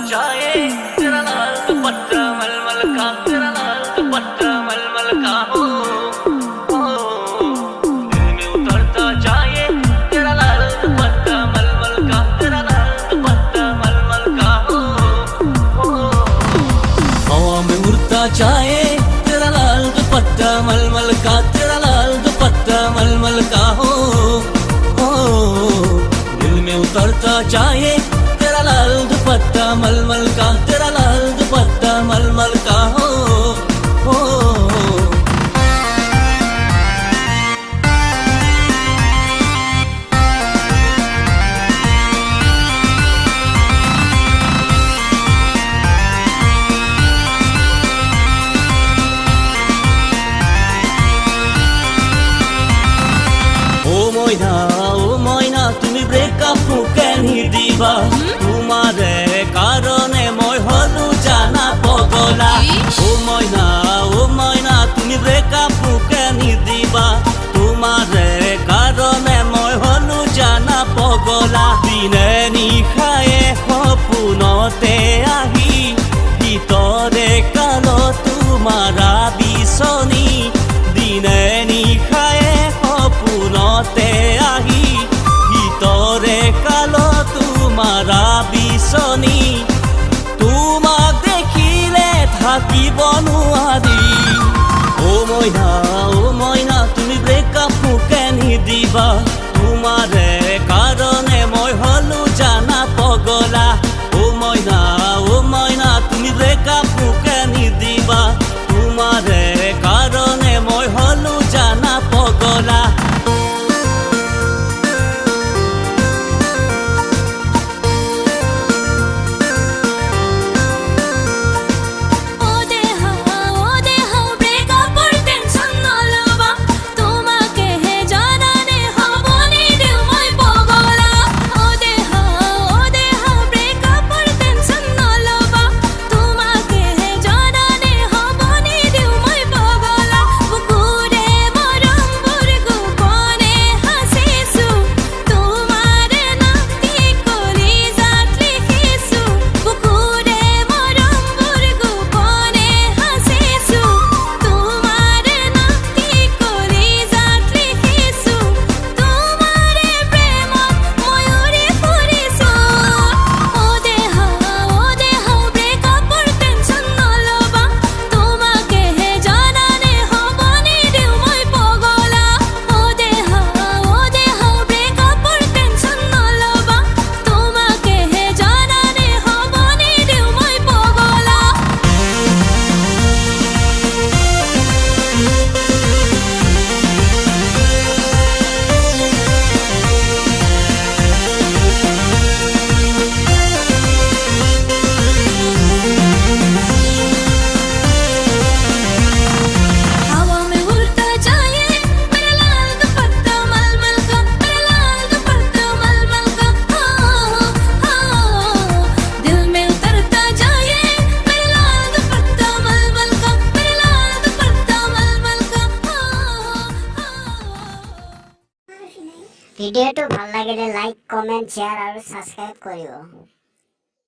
जाए तेरा लाल दुपट्टा मलमल का, तेरा लाल दुपट्टा मलमल का हो, दिल में उतरता जाए तेरा लाल दुपट्टा मलमल का, तेरा लाल दुपट्टा मलमल का हो, हवा में उड़ता जाए तेरा लाल दुपट्टा मलमल का, तेरा लाल दुपट्टा मलमल का हो, दिल में उतरता जाए तेरा लाल दुपट्टा मलमल का, तेरा लाल दुपट्टा मलमल का हो, ও ময়না তুমি ব্রেকআপ কেন দিবা, তোমারে কারণে মই হলু জানা পগলা। ও ময়না তুমি ব্রেকআপ কেন দিবা, তোমারে কারণে মই হলু জানা পগলা। দিনে নিশায়ে সপোনতে আহি ভিতরে কালো তোমারা বিচনী, দিনে নিশায়ে সপোনতে আহি ভিতরে কালো তোমারা বিচনী, তোমাক দেখিলে থাকিব নোৱাৰি। ও ময়না তুমি ব্রেকআপ কেন দিবা, তোমাৰে কাৰণে মই হলো জানা পগলা। ও ময়না তুমি ব্রেকআপ কেন দিবা, তোমাৰে কাৰণে মই হলো জানা পগলা। ভিডিওটো ভাল লাগিলে লাইক কমেন্ট শ্বেয়াৰ আৰু সাবস্ক্ৰাইব কৰিব।